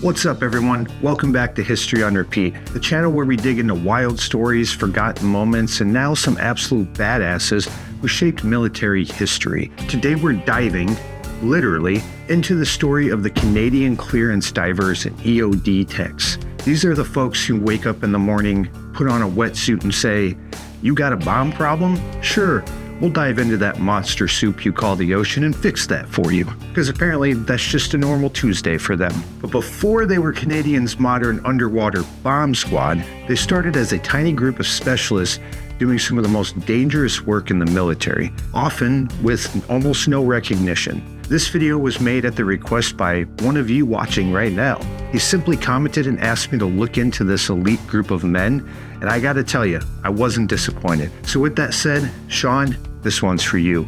What's up, everyone? Welcome back to History on Repeat, the channel where we dig into wild stories, forgotten moments, and now some absolute badasses who shaped military history. Today we're diving, literally, into the story of the Canadian clearance divers and EOD techs. These are the folks who wake up in the morning, put on a wetsuit and say, "You got a bomb problem? Sure. We'll dive into that monster soup you call the ocean and fix that for you." Because apparently that's just a normal Tuesday for them. But before they were Canadians' modern underwater bomb squad, they started as a tiny group of specialists doing some of the most dangerous work in the military, often with almost no recognition. This video was made at the request by one of you watching right now. He simply commented and asked me to look into this elite group of men, and I gotta tell you, I wasn't disappointed. So with that said, Sean, this one's for you.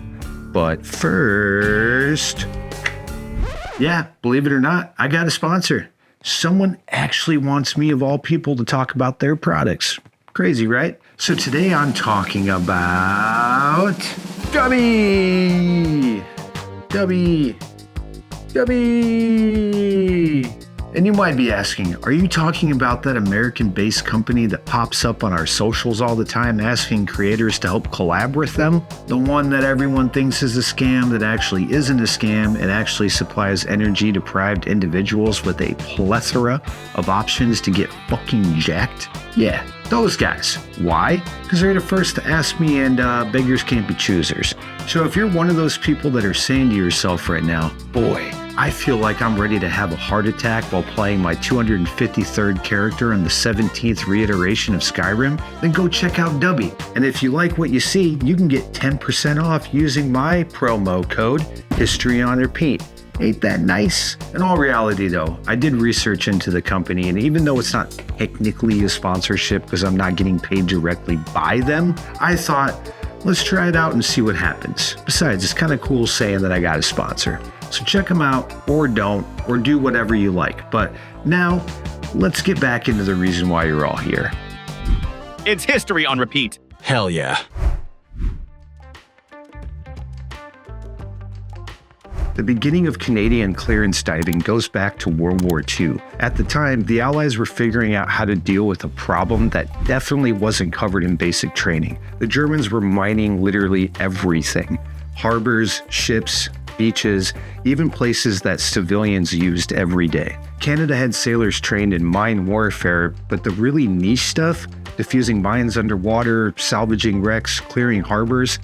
But first, yeah, believe it or not, I got a sponsor. Someone actually wants me, of all people, to talk about their products. Crazy, right? So today I'm talking about Dubby. And you might be asking, are you talking about that American-based company that pops up on our socials all the time asking creators to help collab with them? The one that everyone thinks is a scam that actually isn't a scam and actually supplies energy-deprived individuals with a plethora of options to get fucking jacked? Yeah, those guys. Why? Because they're the first to ask me, and beggars can't be choosers. So if you're one of those people that are saying to yourself right now, boy, I feel like I'm ready to have a heart attack while playing my 253rd character in the 17th reiteration of Skyrim, then go check out Dubby. And if you like what you see, you can get 10% off using my promo code HistoryOnRepeat. Ain't that nice? In all reality though, I did research into the company, and even though it's not technically a sponsorship because I'm not getting paid directly by them, I thought, let's try it out and see what happens. Besides, it's kind of cool saying that I got a sponsor. So check them out, or don't, or do whatever you like. But now, let's get back into the reason why you're all here. It's History on Repeat. Hell yeah. The beginning of Canadian clearance diving goes back to World War II. At the time, the Allies were figuring out how to deal with a problem that definitely wasn't covered in basic training. The Germans were mining literally everything. Harbors, ships, beaches, even places that civilians used every day. Canada had sailors trained in mine warfare, but the really niche stuff, defusing mines underwater, salvaging wrecks, clearing harbors,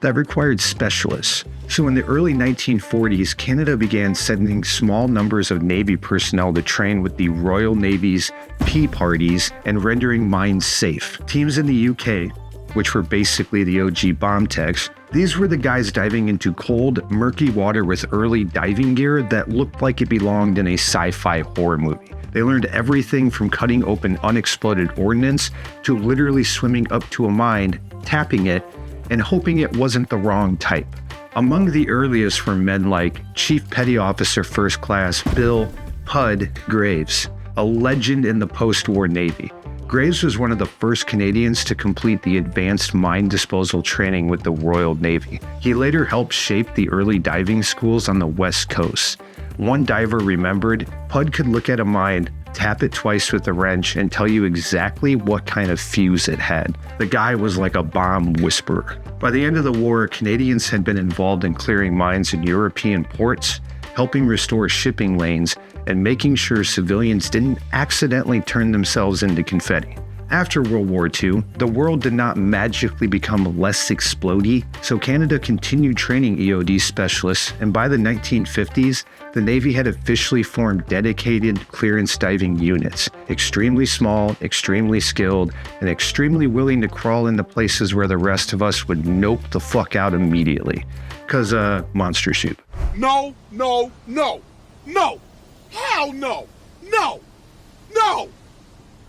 that required specialists. So in the early 1940s, Canada began sending small numbers of Navy personnel to train with the Royal Navy's Pea Parties and rendering mines safe. Teams in the UK, which were basically the OG bomb techs, these were the guys diving into cold, murky water with early diving gear that looked like it belonged in a sci-fi horror movie. They learned everything from cutting open unexploded ordnance to literally swimming up to a mine, tapping it, and hoping it wasn't the wrong type. Among the earliest were men like Chief Petty Officer First Class Bill Pud Graves, a legend in the post-war Navy. Graves was one of the first Canadians to complete the advanced mine disposal training with the Royal Navy. He later helped shape the early diving schools on the West Coast. One diver remembered, Pud could look at a mine, tap it twice with a wrench, and tell you exactly what kind of fuse it had. The guy was like a bomb whisperer. By the end of the war, Canadians had been involved in clearing mines in European ports, helping restore shipping lanes, and making sure civilians didn't accidentally turn themselves into confetti. After World War II, the world did not magically become less explodey, so Canada continued training EOD specialists, and by the 1950s, the Navy had officially formed dedicated clearance diving units, extremely small, extremely skilled, and extremely willing to crawl into places where the rest of us would nope the fuck out immediately. 'Cause, monster soup. No, no, no, no! Hell no! No! No!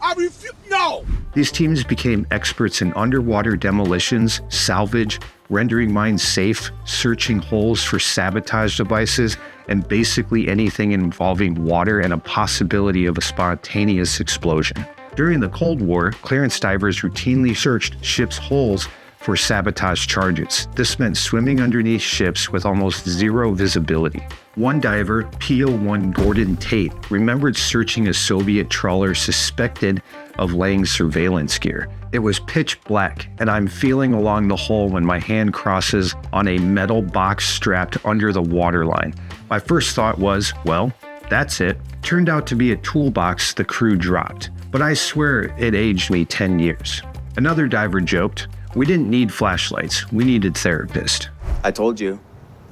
I refuse. No! These teams became experts in underwater demolitions, salvage, rendering mines safe, searching holes for sabotage devices, and basically anything involving water and a possibility of a spontaneous explosion. During the Cold War, clearance divers routinely searched ships' hulls for sabotage charges. This meant swimming underneath ships with almost zero visibility. One diver, PO1 Gordon Tate, remembered searching a Soviet trawler suspected of laying surveillance gear. It was pitch black, and I'm feeling along the hull when my hand crosses on a metal box strapped under the waterline. My first thought was, well, that's it. Turned out to be a toolbox the crew dropped, but I swear it aged me 10 years. Another diver joked, we didn't need flashlights, we needed therapists. I told you.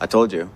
I told you.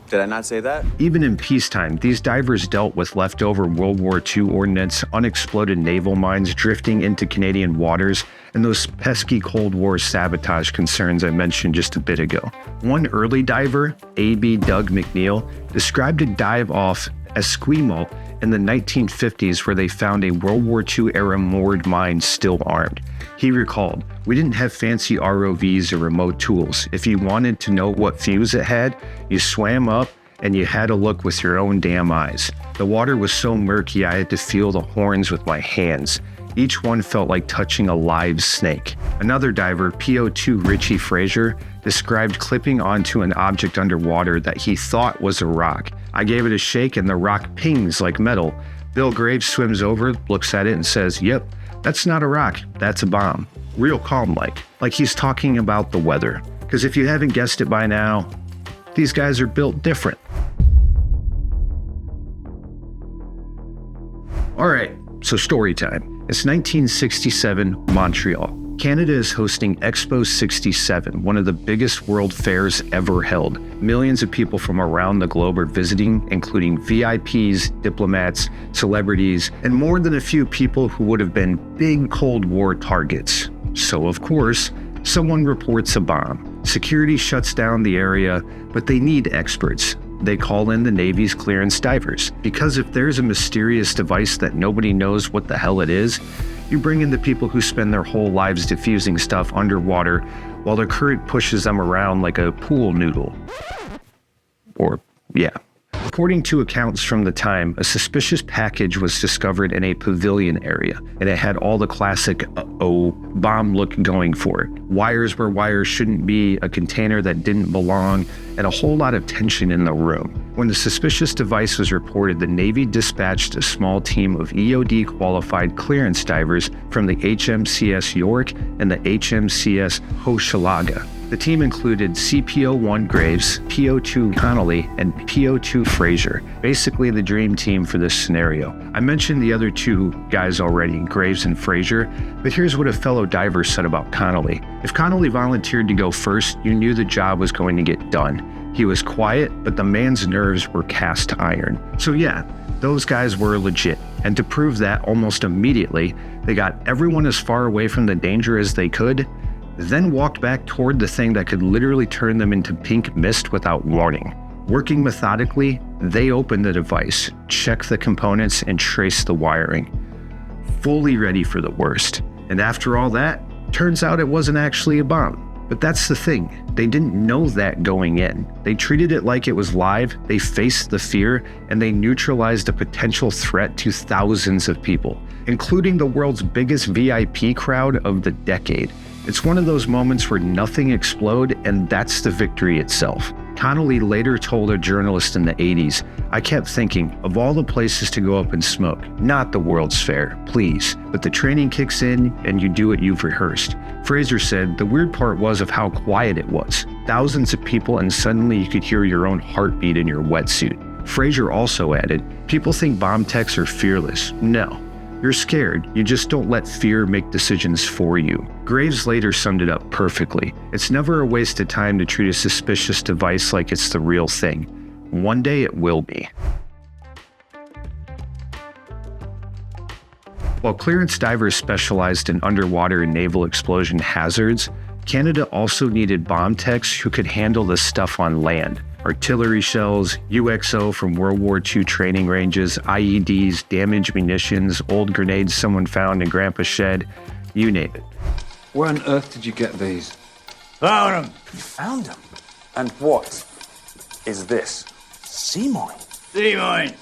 Did I not say that? Even in peacetime, these divers dealt with leftover World War II ordnance, unexploded naval mines drifting into Canadian waters, and those pesky Cold War sabotage concerns I mentioned just a bit ago. One early diver, A.B. Doug McNeil, described a dive off Esquimalt in the 1950s where they found a World War II-era moored mine still armed. He recalled, we didn't have fancy ROVs or remote tools. If you wanted to know what fuse it had, you swam up and you had to look with your own damn eyes. The water was so murky I had to feel the horns with my hands. Each one felt like touching a live snake. Another diver, PO2 Richie Fraser, described clipping onto an object underwater that he thought was a rock. I gave it a shake and the rock pings like metal. Bill Graves swims over, looks at it and says, yep, that's not a rock, that's a bomb. Real calm like he's talking about the weather. Because if you haven't guessed it by now, these guys are built different. All right, so story time. It's 1967, Montreal. Canada is hosting Expo 67, one of the biggest world fairs ever held. Millions of people from around the globe are visiting, including VIPs, diplomats, celebrities, and more than a few people who would have been big Cold War targets. So, of course, someone reports a bomb. Security shuts down the area, but they need experts. They call in the Navy's clearance divers, because if there's a mysterious device that nobody knows what the hell it is, you bring in the people who spend their whole lives diffusing stuff underwater while the current pushes them around like a pool noodle. Or, yeah. According to accounts from the time, a suspicious package was discovered in a pavilion area, and it had all the classic bomb look going for it. Wires where wires shouldn't be, a container that didn't belong, and a whole lot of tension in the room. When the suspicious device was reported, the Navy dispatched a small team of EOD-qualified clearance divers from the HMCS York and the HMCS Hochelaga. The team included CPO-1 Graves, PO-2 Connolly, and PO-2 Fraser, basically the dream team for this scenario. I mentioned the other two guys already, Graves and Fraser, but here's what a fellow diver said about Connolly. If Connolly volunteered to go first, you knew the job was going to get done. He was quiet, but the man's nerves were cast iron. So yeah, those guys were legit. And to prove that, almost immediately, they got everyone as far away from the danger as they could, then walked back toward the thing that could literally turn them into pink mist without warning. Working methodically, they opened the device, checked the components, and traced the wiring. Fully ready for the worst. And after all that, turns out it wasn't actually a bomb. But that's the thing, they didn't know that going in. They treated it like it was live, they faced the fear, and they neutralized a potential threat to thousands of people, including the world's biggest VIP crowd of the decade. It's one of those moments where nothing exploded, and that's the victory itself. Connolly later told a journalist in the 80s, I kept thinking, of all the places to go up and smoke, not the World's Fair, please. But the training kicks in, and you do what you've rehearsed. Fraser said, the weird part was of how quiet it was. Thousands of people, and suddenly you could hear your own heartbeat in your wetsuit. Fraser also added, people think bomb techs are fearless. No. You're scared, you just don't let fear make decisions for you. Graves later summed it up perfectly. It's never a waste of time to treat a suspicious device like it's the real thing. One day it will be. While clearance divers specialized in underwater and naval explosion hazards, Canada also needed bomb techs who could handle the stuff on land. Artillery shells, UXO from World War II training ranges, IEDs, damaged munitions, old grenades someone found in Grandpa's shed, you name it. Where on earth did you get these? Found them. You found them? And what is this? Sea mine? Sea mine.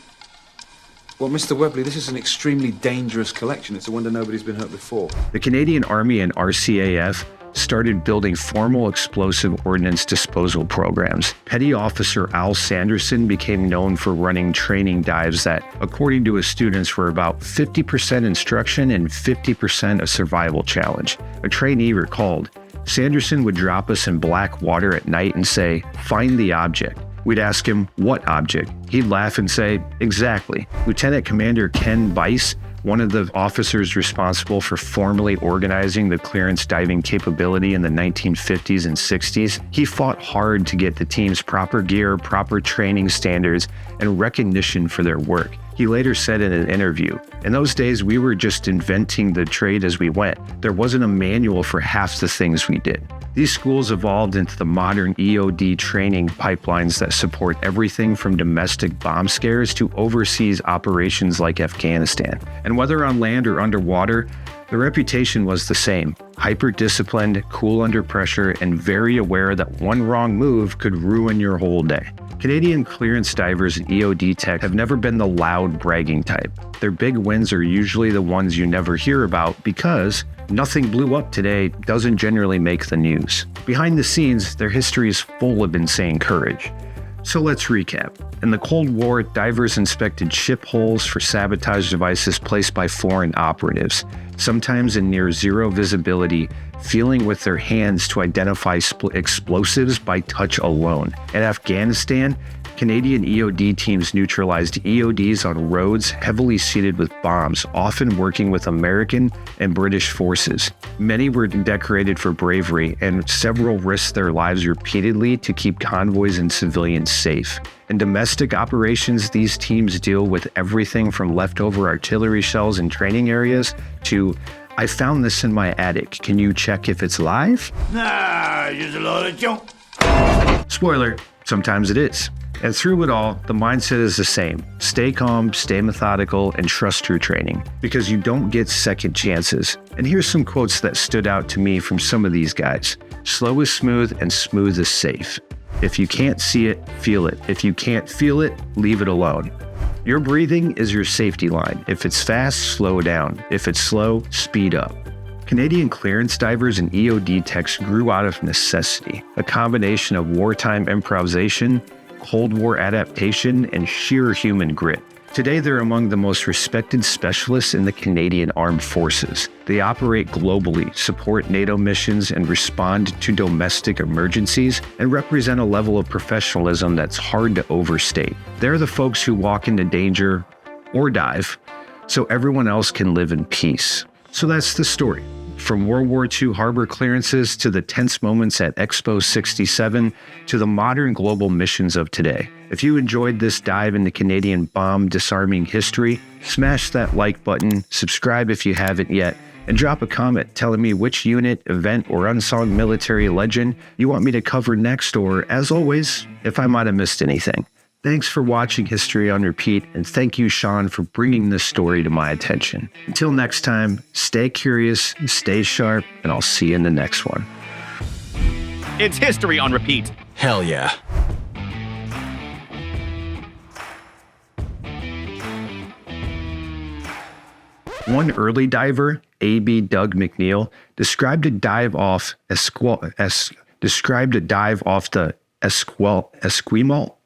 Well, Mr. Webley, this is an extremely dangerous collection. It's a wonder nobody's been hurt before. The Canadian Army and RCAF started building formal explosive ordnance disposal programs. Petty Officer Al Sanderson became known for running training dives that, according to his students, were about 50% instruction and 50% a survival challenge. A trainee recalled, Sanderson would drop us in black water at night and say, "Find the object." We'd ask him, "What object?" He'd laugh and say, "Exactly." Lieutenant Commander Ken Bice, one of the officers responsible for formally organizing the clearance diving capability in the 1950s and 60s, he fought hard to get the team's proper gear, proper training standards, and recognition for their work. He later said in an interview, "In those days, we were just inventing the trade as we went. There wasn't a manual for half the things we did." These schools evolved into the modern EOD training pipelines that support everything from domestic bomb scares to overseas operations like Afghanistan. And whether on land or underwater, the reputation was the same: hyper-disciplined, cool under pressure, and very aware that one wrong move could ruin your whole day. Canadian clearance divers and EOD tech have never been the loud, bragging type. Their big wins are usually the ones you never hear about because nothing blew up today doesn't generally make the news. Behind the scenes, their history is full of insane courage. So let's recap. In the Cold War, divers inspected ship holes for sabotage devices placed by foreign operatives, sometimes in near zero visibility, feeling with their hands to identify explosives by touch alone. In Afghanistan, Canadian EOD teams neutralized EODs on roads heavily seeded with bombs, often working with American and British forces. Many were decorated for bravery, and several risked their lives repeatedly to keep convoys and civilians safe. In domestic operations, these teams deal with everything from leftover artillery shells in training areas to, "I found this in my attic. Can you check if it's live?" Nah, just a load of junk. Spoiler, sometimes it is. And through it all, the mindset is the same. Stay calm, stay methodical, and trust your training, because you don't get second chances. And here's some quotes that stood out to me from some of these guys. Slow is smooth and smooth is safe. If you can't see it, feel it. If you can't feel it, leave it alone. Your breathing is your safety line. If it's fast, slow down. If it's slow, speed up. Canadian clearance divers and EOD techs grew out of necessity, a combination of wartime improvisation, Cold War adaptation, and sheer human grit. Today, they're among the most respected specialists in the Canadian Armed Forces. They operate globally, support NATO missions, and respond to domestic emergencies, and represent a level of professionalism that's hard to overstate. They're the folks who walk into danger or dive so everyone else can live in peace. So that's the story. From World War II harbor clearances to the tense moments at Expo 67 to the modern global missions of today. If you enjoyed this dive into Canadian bomb disarming history, smash that like button, subscribe if you haven't yet, and drop a comment telling me which unit, event, or unsung military legend you want me to cover next, or, as always, if I might have missed anything. Thanks for watching History on Repeat, and thank you, Sean, for bringing this story to my attention. Until next time, stay curious, stay sharp, and I'll see you in the next one. It's History on Repeat. Hell yeah. One early diver, A.B. Doug McNeil, described a dive off the Esquimalt.